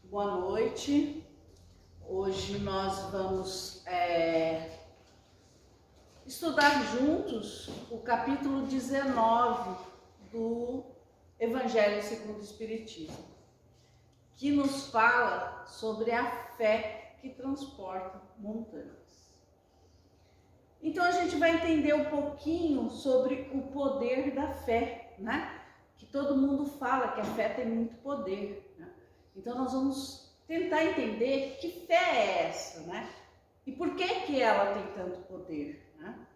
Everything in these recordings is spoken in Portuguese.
Boa noite. Hoje nós vamos estudar juntos o capítulo 19 do Evangelho segundo o Espiritismo, que nos fala sobre a fé que transporta montanhas. Então a gente vai entender um pouquinho sobre o poder da fé, né? Que todo mundo fala que a fé tem muito poder, né? Então nós vamos tentar entender que fé é essa, né? E por que ela tem tanto poder, né?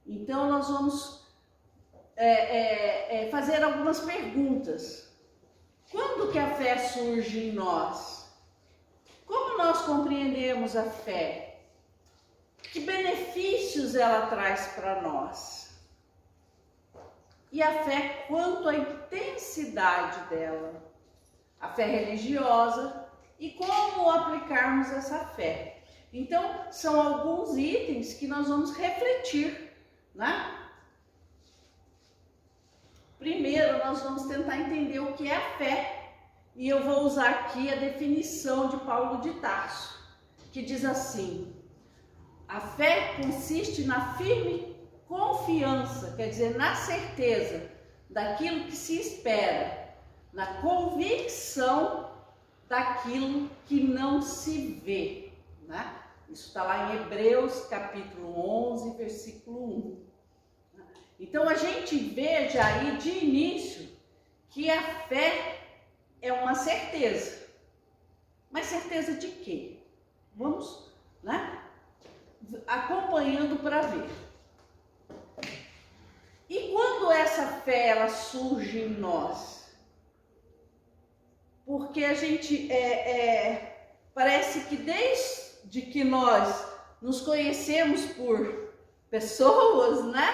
Então nós vamos fazer algumas perguntas. Quando que a fé surge em nós? Como nós compreendemos a fé? Que benefícios ela traz para nós? E a fé, quanto à intensidade dela? A fé religiosa e como aplicarmos essa fé. Então, são alguns itens que nós vamos refletir, né? Primeiro, nós vamos tentar entender o que é a fé. E eu vou usar aqui a definição de Paulo de Tarso, que diz assim: a fé consiste na firme confiança, quer dizer, na certeza daquilo que se espera, na convicção daquilo que não se vê, né? Isso está lá em Hebreus capítulo 11, versículo 1. Então a gente veja aí de início que a fé é uma certeza. Mas certeza de quê? Vamos, né, acompanhando para ver. E quando essa fé ela surge em nós? Porque a gente parece que desde que nós nos conhecemos por pessoas, né?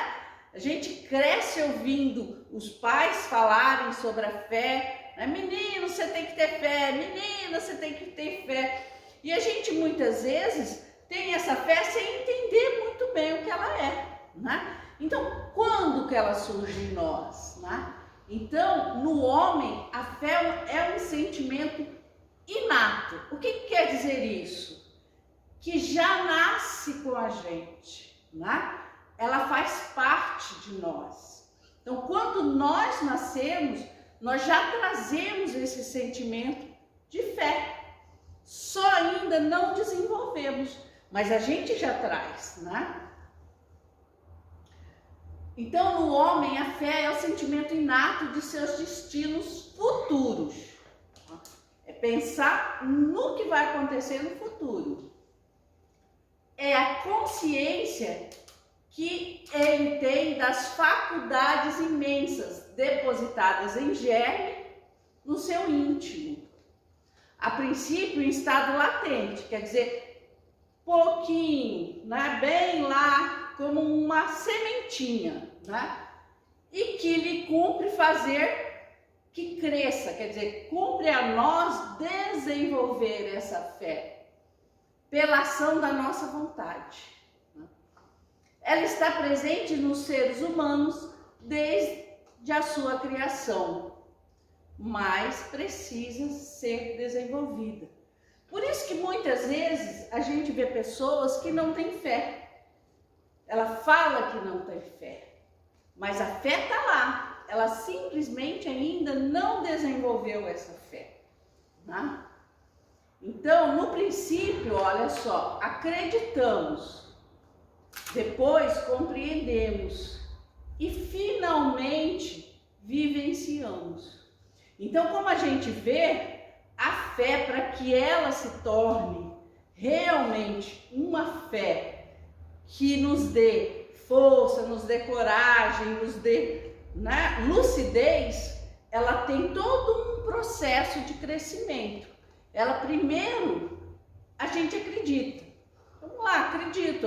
A gente cresce ouvindo os pais falarem sobre a fé, né? Menino, você tem que ter fé, menina, você tem que ter fé. E a gente muitas vezes tem essa fé sem entender muito bem o que ela é, né? Então, quando que ela surge em nós, né? Então, no homem, a fé é um sentimento inato. O que quer dizer isso? Que já nasce com a gente, né? Ela faz parte de nós. Então, quando nós nascemos, nós já trazemos esse sentimento de fé. Só ainda não desenvolvemos, mas a gente já traz, né? Então, no homem, a fé é o sentimento inato de seus destinos futuros. É pensar no que vai acontecer no futuro. É a consciência que ele tem das faculdades imensas depositadas em germe no seu íntimo. A princípio, em estado latente, quer dizer, pouquinho, né? Bem lá, como uma sementinha, né? E que lhe cumpre fazer que cresça, quer dizer, cumpre a nós desenvolver essa fé pela ação da nossa vontade, né? Ela está presente nos seres humanos desde a sua criação, mas precisa ser desenvolvida. Por isso que muitas vezes a gente vê pessoas que não têm fé. Ela fala que não tem fé, mas a fé está lá. Ela simplesmente ainda não desenvolveu essa fé, né? Então, no princípio, olha só, acreditamos, depois compreendemos e finalmente vivenciamos. Então, como a gente vê, a fé, para que ela se torne realmente uma fé que nos dê força, nos dê coragem, nos dê, né, lucidez, ela tem todo um processo de crescimento. Ela primeiro, a gente acredita. Vamos lá, acredito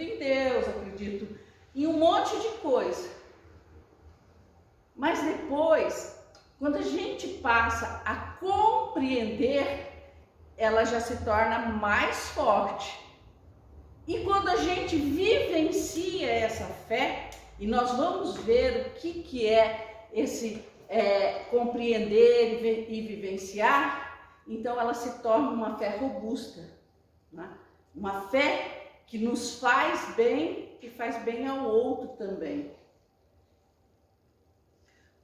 em Deus, acredito em um monte de coisa. Mas depois, quando a gente passa a compreender, ela já se torna mais forte. E quando a gente vivencia essa fé, e nós vamos ver o que é esse compreender e vivenciar, então ela se torna uma fé robusta, né? Uma fé que nos faz bem e faz bem ao outro também.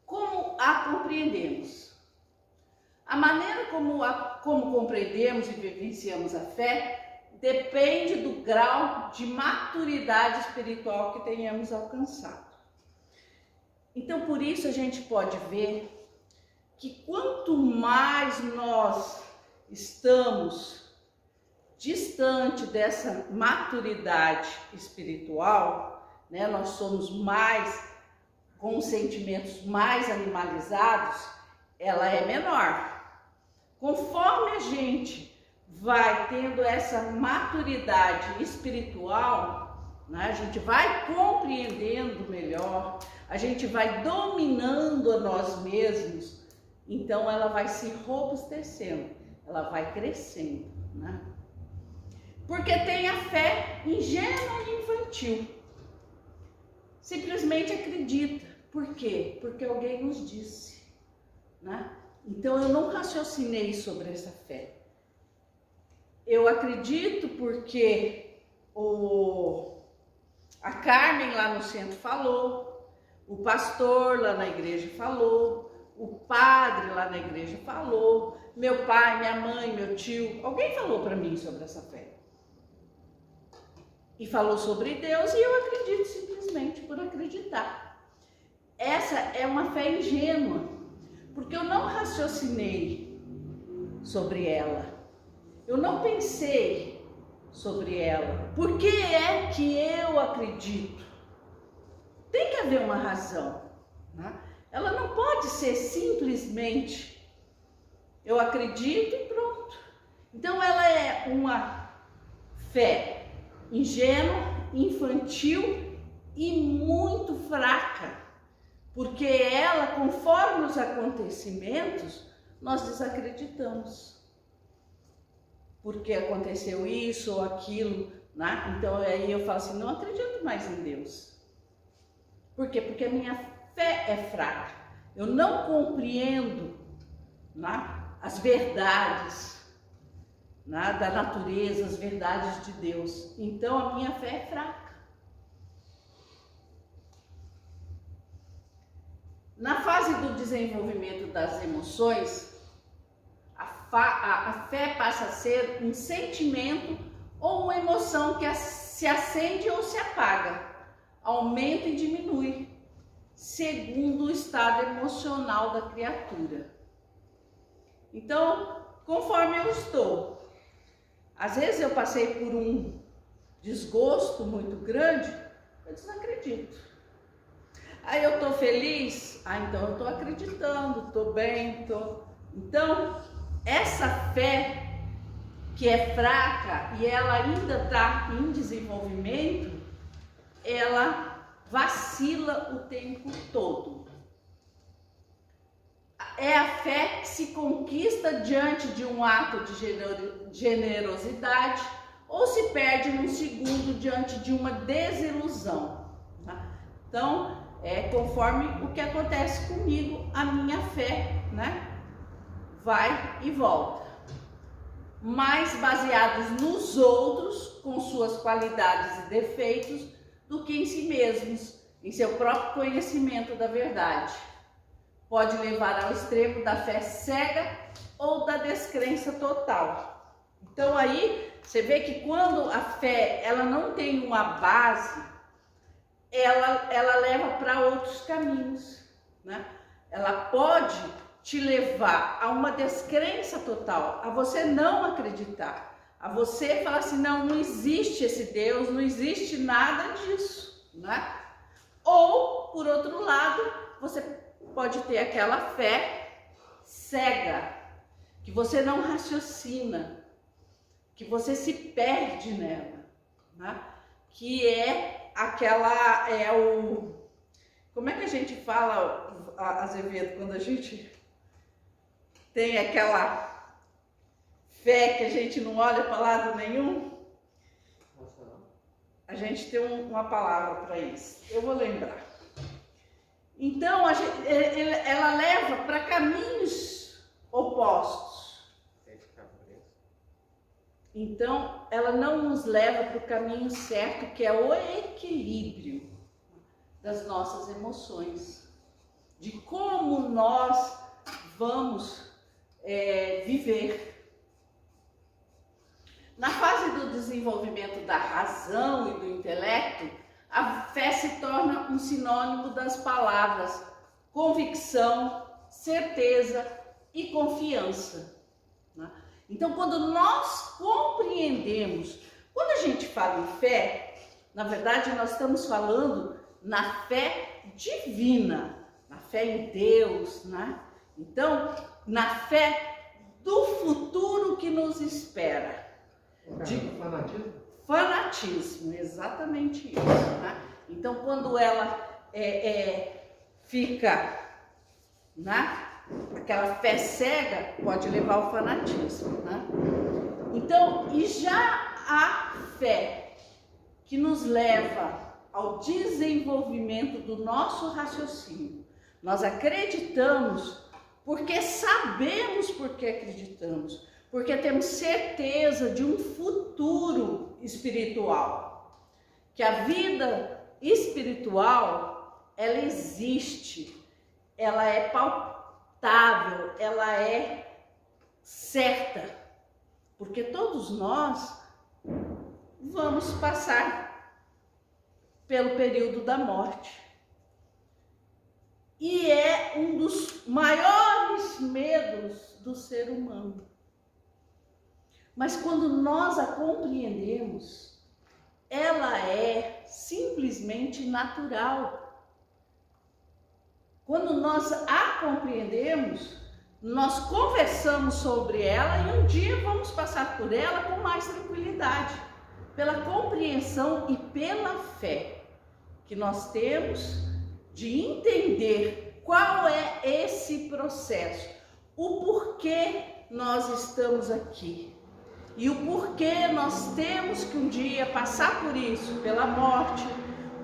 Como a compreendemos? A maneira como compreendemos e vivenciamos a fé depende do grau de maturidade espiritual que tenhamos alcançado. Então, por isso a gente pode ver que quanto mais nós estamos distante dessa maturidade espiritual, né, nós somos mais com sentimentos mais animalizados, ela é menor. Conforme a gente vai tendo essa maturidade espiritual, né, a gente vai compreendendo melhor, a gente vai dominando a nós mesmos, então ela vai se robustecendo, ela vai crescendo, né? Porque tem a fé ingênua e infantil. Simplesmente acredita. Por quê? Porque alguém nos disse, né? Então eu não raciocinei sobre essa fé. Eu acredito porque a Carmen lá no centro falou, o pastor lá na igreja falou, o padre lá na igreja falou, meu pai, minha mãe, meu tio, alguém falou para mim sobre essa fé. E falou sobre Deus e eu acredito simplesmente por acreditar. Essa é uma fé ingênua, porque eu não raciocinei sobre ela. Eu não pensei sobre ela. Por que é que eu acredito? Tem que haver uma razão, né? Ela não pode ser simplesmente eu acredito e pronto. Então ela é uma fé ingênua, infantil e muito fraca, porque ela, conforme os acontecimentos, nós desacreditamos. Porque aconteceu isso ou aquilo, né? Então aí eu falo assim, não acredito mais em Deus. Por quê? Porque a minha fé é fraca. Eu não compreendo, né, as verdades, né, da natureza, as verdades de Deus. Então a minha fé é fraca. Na fase do desenvolvimento das emoções, a fé passa a ser um sentimento ou uma emoção que se acende ou se apaga, aumenta e diminui, segundo o estado emocional da criatura. Então, conforme eu estou, às vezes eu passei por um desgosto muito grande, eu desacredito. Aí eu tô feliz, então eu tô acreditando, tô bem, tô... Então, essa fé que é fraca e ela ainda está em desenvolvimento, ela vacila o tempo todo. É a fé que se conquista diante de um ato de generosidade ou se perde num segundo diante de uma desilusão, tá? Então, conforme o que acontece comigo, a minha fé, né, vai e volta. Mais baseados nos outros, com suas qualidades e defeitos, do que em si mesmos, em seu próprio conhecimento da verdade. Pode levar ao extremo da fé cega ou da descrença total. Então aí você vê que quando a fé ela não tem uma base, ela leva para outros caminhos, né? Ela pode te levar a uma descrença total, a você não acreditar, a você falar assim, não existe esse Deus, não existe nada disso, né? Ou, por outro lado, você pode ter aquela fé cega, que você não raciocina, que você se perde nela, né? Que é aquela, como é que a gente fala, Azevedo, quando a gente tem aquela fé que a gente não olha para lado nenhum? A gente tem uma palavra para isso, eu vou lembrar. Então, ela leva para caminhos opostos. Fé Então, ela não nos leva para o caminho certo, que é o equilíbrio das nossas emoções, de como nós vamos viver. Na fase do desenvolvimento da razão e do intelecto, a fé se torna um sinônimo das palavras convicção, certeza e confiança. Né? Então, quando nós compreendemos, quando a gente fala em fé, na verdade nós estamos falando na fé divina, na fé em Deus, né? Então, na fé do futuro que nos espera. Fanatismo? Fanatismo, exatamente isso. Né? Então, quando ela fica, né? Aquela fé cega, pode levar ao fanatismo. Né? Então, e já a fé que nos leva ao desenvolvimento do nosso raciocínio, nós acreditamos porque sabemos porque acreditamos, porque temos certeza de um futuro espiritual, que a vida espiritual, ela existe, ela é palpável, ela é certa, porque todos nós vamos passar pelo período da morte. E é um dos maiores medos do ser humano. Mas quando nós a compreendemos, ela é simplesmente natural. Quando nós a compreendemos, nós conversamos sobre ela e um dia vamos passar por ela com mais tranquilidade, pela compreensão e pela fé que nós temos de entender qual é esse processo, o porquê nós estamos aqui e o porquê nós temos que um dia passar por isso, pela morte,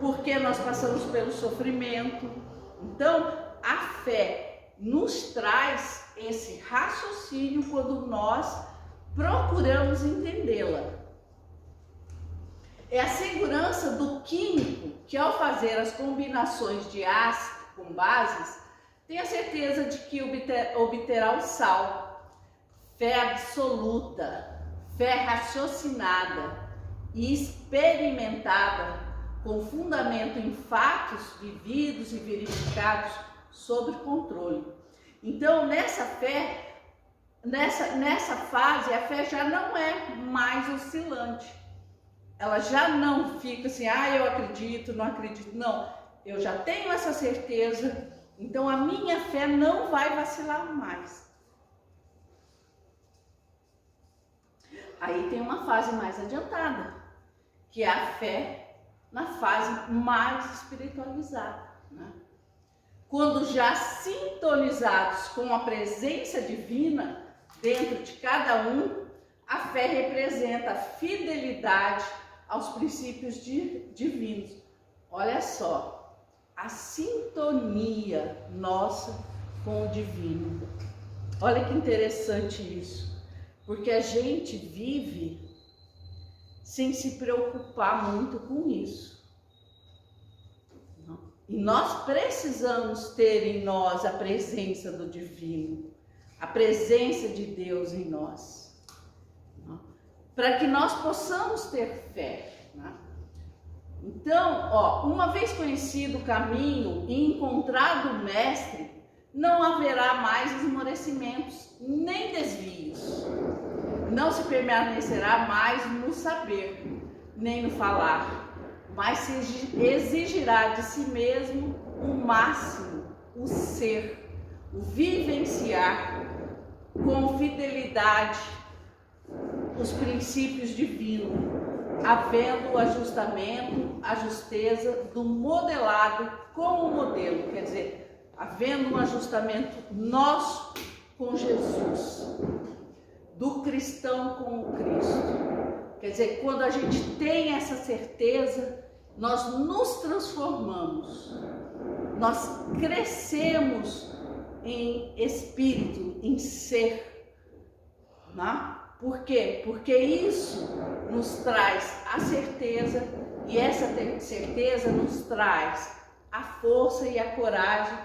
porque nós passamos pelo sofrimento. Então, a fé nos traz esse raciocínio quando nós procuramos entendê-la. É a segurança do químico que, ao fazer as combinações de ácido com bases, tem a certeza de que obterá o sal. Fé absoluta, fé raciocinada e experimentada, com fundamento em fatos vividos e verificados sob controle. Então, nessa fé, nessa fase, a fé já não é mais oscilante. Ela já não fica assim, eu acredito, não acredito. Não, eu já tenho essa certeza, então a minha fé não vai vacilar mais. Aí tem uma fase mais adiantada, que é a fé na fase mais espiritualizada, né? Quando já sintonizados com a presença divina dentro de cada um, a fé representa a fidelidade aos princípios divinos. Olha só, a sintonia nossa com o divino. Olha que interessante isso, porque a gente vive sem se preocupar muito com isso. E nós precisamos ter em nós a presença do divino, a presença de Deus em nós, para que nós possamos ter fé. Então, uma vez conhecido o caminho e encontrado o mestre, não haverá mais esmorecimentos nem desvios. Não se permanecerá mais no saber, nem no falar, mas se exigirá de si mesmo o máximo, o ser, o vivenciar com fidelidade os princípios divinos, havendo o ajustamento, a justeza do modelado com o modelo, quer dizer, havendo um ajustamento nosso com Jesus, do cristão com o Cristo. Quer dizer, quando a gente tem essa certeza, nós nos transformamos, nós crescemos em espírito, em ser, né? Por quê? Porque isso nos traz a certeza, e essa certeza nos traz a força e a coragem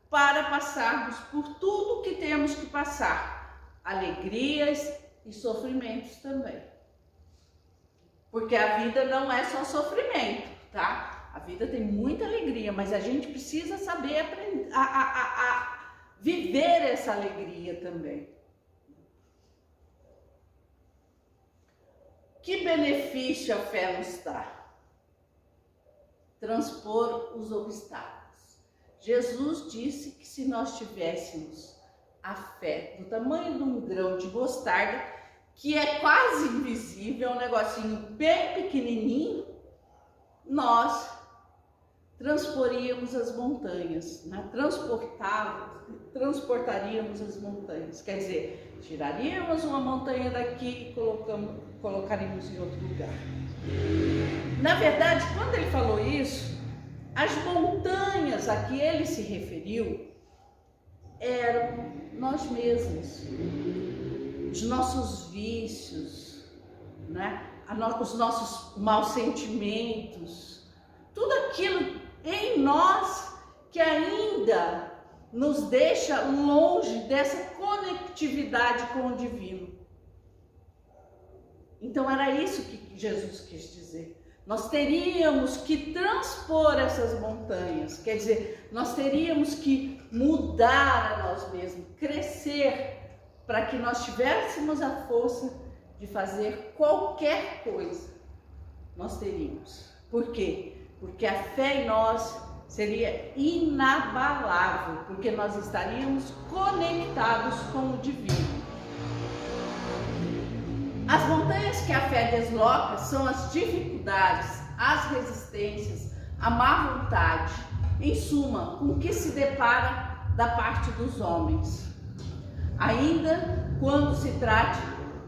para passarmos por tudo que temos que passar, alegrias e sofrimentos também. Porque a vida não é só sofrimento, tá? A vida tem muita alegria, mas a gente precisa saber aprender a viver essa alegria também. Que benefício a fé nos dá? Transpor os obstáculos. Jesus disse que se nós tivéssemos a fé do tamanho de um grão de mostarda, que é quase invisível, um negocinho bem pequenininho, nós transportaríamos as montanhas, né? Transportaríamos as montanhas. Quer dizer, tiraríamos uma montanha daqui e colocaríamos em outro lugar. Na verdade, quando ele falou isso, as montanhas a que ele se referiu eram nós mesmos, os nossos vícios, né? Os nossos maus sentimentos, tudo aquilo em nós que ainda nos deixa longe dessa conectividade com o divino. Então era isso que Jesus quis dizer. Nós teríamos que transpor essas montanhas, quer dizer, nós teríamos que mudar a nós mesmos, crescer, para que nós tivéssemos a força de fazer qualquer coisa. Nós teríamos. Por quê? Porque a fé em nós seria inabalável, porque nós estaríamos conectados com o divino. As montanhas que a fé desloca são as dificuldades, as resistências, a má vontade, em suma, com o que se depara da parte dos homens, ainda quando se trate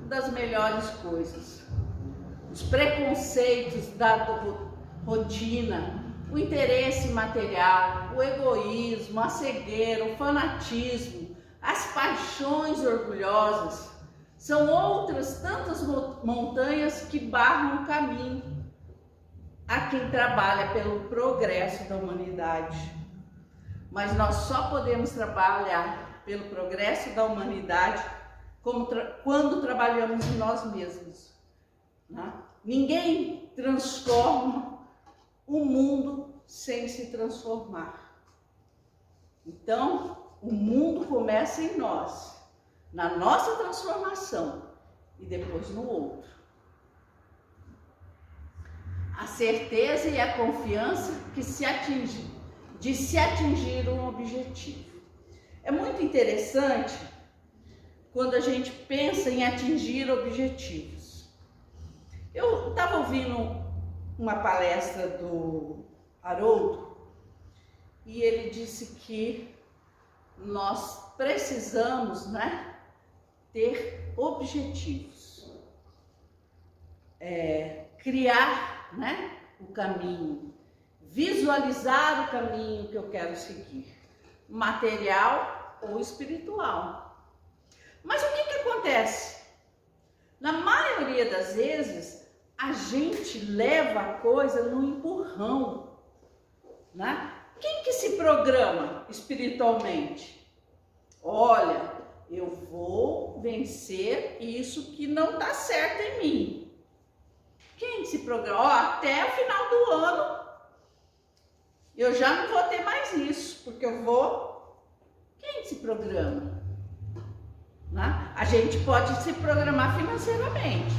das melhores coisas. Os preconceitos da rotina, o interesse material, o egoísmo, a cegueira, o fanatismo, as paixões orgulhosas, são outras tantas montanhas que barram o caminho a quem trabalha pelo progresso da humanidade. Mas nós só podemos trabalhar pelo progresso da humanidade quando trabalhamos em nós mesmos, né? Ninguém transforma o mundo sem se transformar. Então, o mundo começa em nós, na nossa transformação e depois no outro. A certeza e a confiança de se atingir um objetivo. É muito interessante quando a gente pensa em atingir objetivos. Eu estava ouvindo uma palestra do Haroldo e ele disse que nós precisamos, né, ter objetivos, criar, né, o caminho, visualizar o caminho que eu quero seguir, material ou espiritual. Mas o que acontece? Na maioria das vezes, a gente leva a coisa no empurrão, né? Quem que se programa espiritualmente? Olha, eu vou vencer isso que não está certo em mim. Quem se programa? Até o final do ano, eu já não vou ter mais isso, porque eu vou... Quem se programa? Né? A gente pode se programar financeiramente.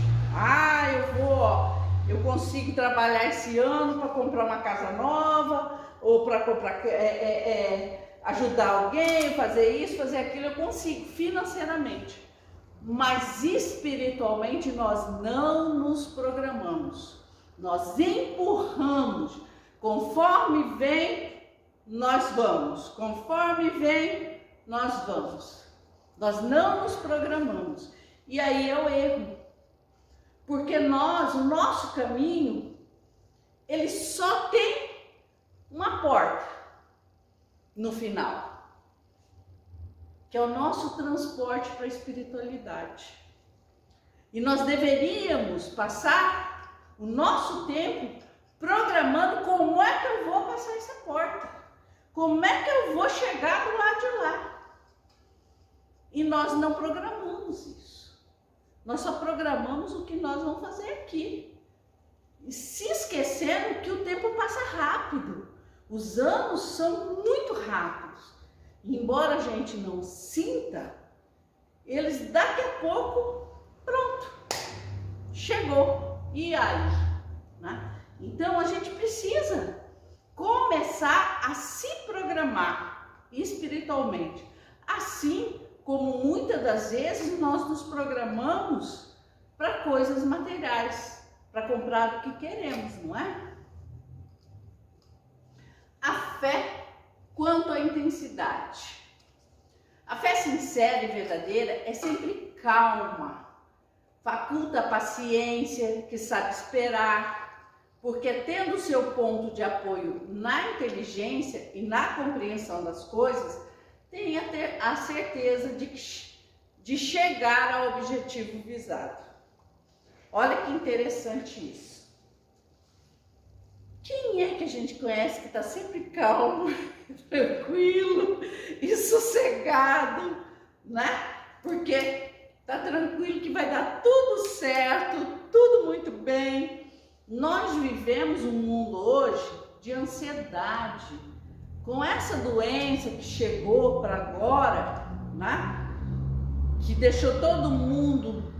Eu consigo trabalhar esse ano para comprar uma casa nova, ou para comprar, ajudar alguém, fazer isso, fazer aquilo, eu consigo financeiramente. Mas espiritualmente nós não nos programamos, nós empurramos. Conforme vem, nós vamos. Conforme vem, nós vamos. Nós não nos programamos. E aí é o erro. Porque o nosso caminho, ele só tem uma porta no final, que é o nosso transporte para a espiritualidade. E nós deveríamos passar o nosso tempo programando como é que eu vou passar essa porta. Como é que eu vou chegar do lado de lá. E nós não programamos isso. Nós só programamos o que nós vamos fazer aqui. E se esquecendo que o tempo passa rápido. Os anos são muito rápidos. E embora a gente não sinta, eles daqui a pouco, pronto, chegou. E aí? Né? Então a gente precisa começar a se programar espiritualmente. Assim como muitas das vezes nós nos programamos para coisas materiais, para comprar o que queremos, não é? A fé quanto à intensidade. A fé sincera e verdadeira é sempre calma, faculta a paciência, que sabe esperar, porque tendo seu ponto de apoio na inteligência e na compreensão das coisas, tem a certeza de chegar ao objetivo visado. Olha que interessante isso. Quem é que a gente conhece que está sempre calmo, tranquilo e sossegado, né? Porque está tranquilo que vai dar tudo certo, tudo muito bem. Nós vivemos um mundo hoje de ansiedade. Com essa doença que chegou para agora, né? Que deixou todo mundo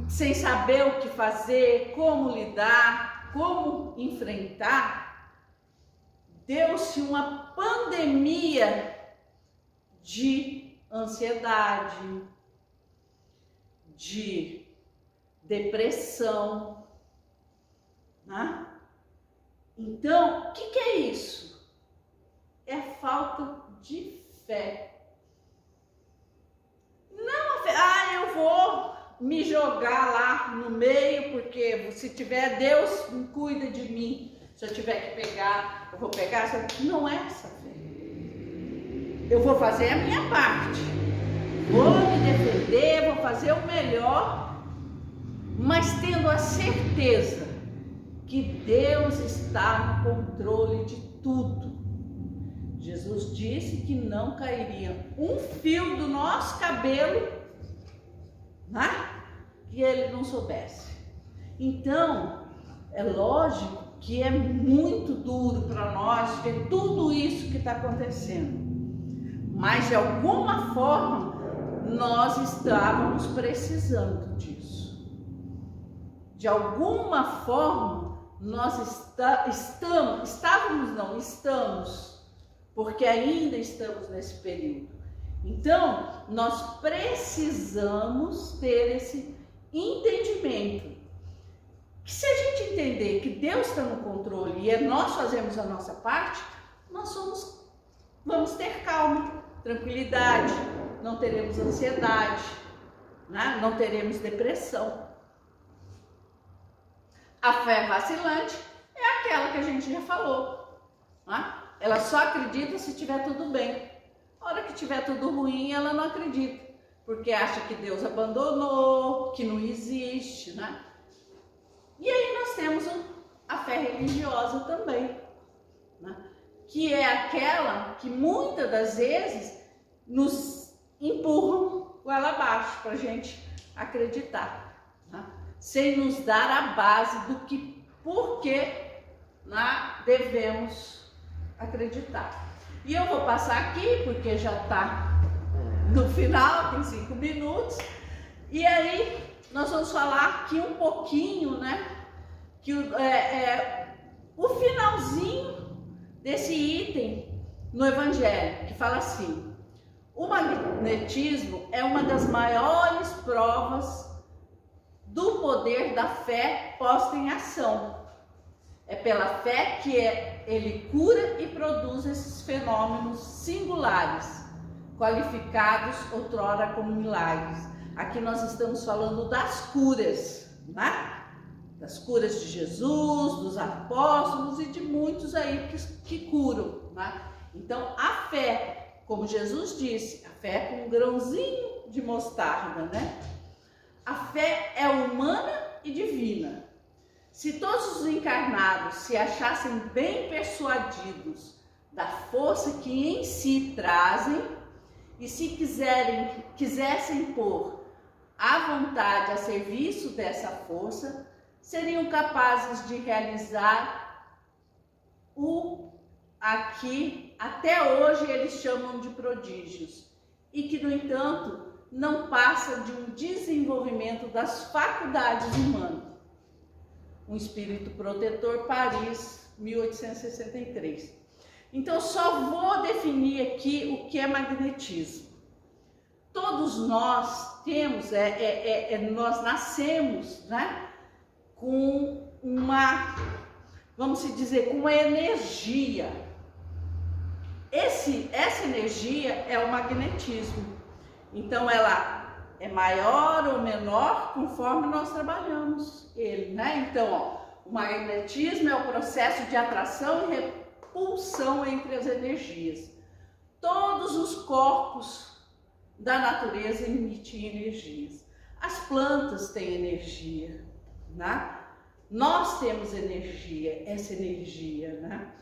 sem saber o que fazer, como lidar, como enfrentar, deu-se uma pandemia de ansiedade, de depressão, né? Então, o que é isso? É falta de fé. Não a fé, eu vou me jogar lá no meio, porque se tiver Deus cuida de mim. Se eu tiver que pegar, eu vou pegar. Não é essa fé. Eu vou fazer a minha parte. Vou me defender, vou fazer o melhor, mas tendo a certeza que Deus está no controle de tudo. Jesus disse que não cairia um fio do nosso cabelo, né? Que ele não soubesse. Então, é lógico que é muito duro para nós ver tudo isso que está acontecendo. Mas, de alguma forma, nós estávamos precisando disso. De alguma forma, nós estamos, porque ainda estamos nesse período. Então, nós precisamos ter esse entendimento. Que se a gente entender que Deus está no controle e nós fazemos a nossa parte, nós vamos ter calma, tranquilidade, não teremos ansiedade, né? Não teremos depressão. A fé vacilante é aquela que a gente já falou, né? Ela só acredita se tiver tudo bem. A hora que tiver tudo ruim, ela não acredita, porque acha que Deus abandonou, que não existe, né? E aí nós temos a fé religiosa também, né? Que é aquela que muitas das vezes nos empurram goela abaixo para a gente acreditar, né? Sem nos dar a base do que, por que, né, devemos acreditar. E eu vou passar aqui, porque já está no final, tem 5 minutos. E aí, nós vamos falar aqui um pouquinho, né? Que o finalzinho desse item no Evangelho, que fala assim: o magnetismo é uma das maiores provas do poder da fé posta em ação. É pela fé que ele cura e produz esses fenômenos singulares, qualificados outrora como milagres. Aqui nós estamos falando das curas, né? Das curas de Jesus, dos apóstolos e de muitos aí que curam, né? Então, a fé, como Jesus disse, a fé é com um grãozinho de mostarda, né? a fé é humana e divina. Se todos os encarnados se achassem bem persuadidos da força que em si trazem e se quisessem pôr à vontade a serviço dessa força, seriam capazes de realizar o aqui até hoje eles chamam de prodígios, e que, no entanto, não passa de um desenvolvimento das faculdades humanas. Um espírito protetor, Paris, 1863. Então, só vou definir aqui o que é magnetismo. Todos nós temos, nós nascemos, né, com uma, vamos dizer, com uma energia. Essa energia é o magnetismo. Então, ela é maior ou menor conforme nós trabalhamos ele, né? Então, ó, o magnetismo é o processo de atração e repulsão entre as energias. Todos os corpos da natureza emitem energias. As plantas têm energia, né? Nós temos energia, essa energia, né?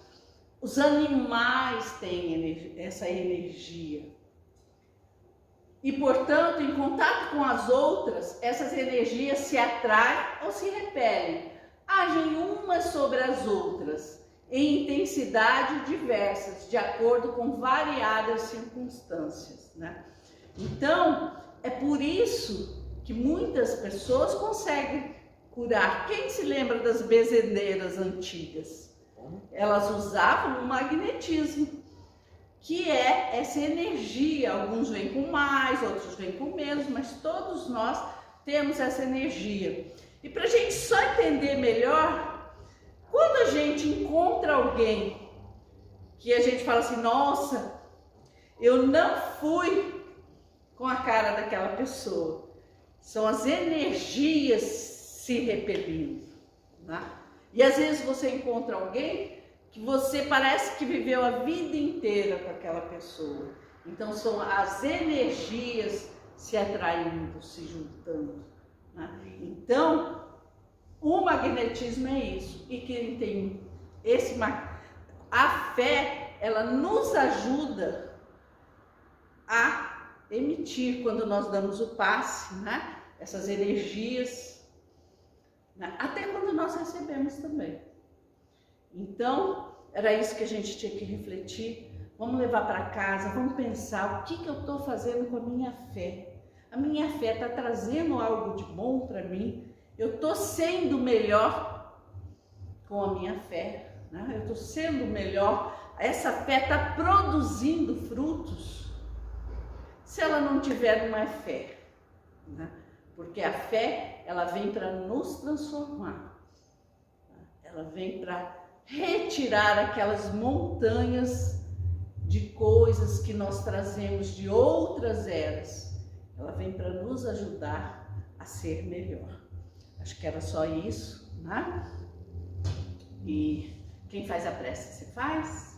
Os animais têm essa energia. E, portanto, em contato com as outras, essas energias se atraem ou se repelem. Agem umas sobre as outras, em intensidade diversas, de acordo com variadas circunstâncias, né? Então, é por isso que muitas pessoas conseguem curar. Quem se lembra das benzedeiras antigas? Elas usavam o magnetismo, que é essa energia. Alguns vêm com mais, outros vêm com menos, mas todos nós temos essa energia. E para a gente só entender melhor, quando a gente encontra alguém que a gente fala assim, nossa, eu não fui com a cara daquela pessoa, são as energias se repelindo, né? E às vezes você encontra alguém que você parece que viveu a vida inteira com aquela pessoa. Então são as energias se atraindo, se juntando, né? Então o magnetismo é isso. E quem tem a fé, ela nos ajuda a emitir, quando nós damos o passe, né? Essas energias, né? Até quando nós recebemos também. Então, era isso que a gente tinha que refletir. Vamos levar para casa, vamos pensar o que eu estou fazendo com a minha fé. A minha fé está trazendo algo de bom para mim? Eu estou sendo melhor com a minha fé, né? Eu estou sendo melhor. Essa fé está produzindo frutos. Se ela não tiver uma fé, né? Porque a fé, ela vem para nos transformar. Ela vem para retirar aquelas montanhas de coisas que nós trazemos de outras eras. Ela vem para nos ajudar a ser melhor. Acho que era só isso, né? E quem faz a prece, você faz?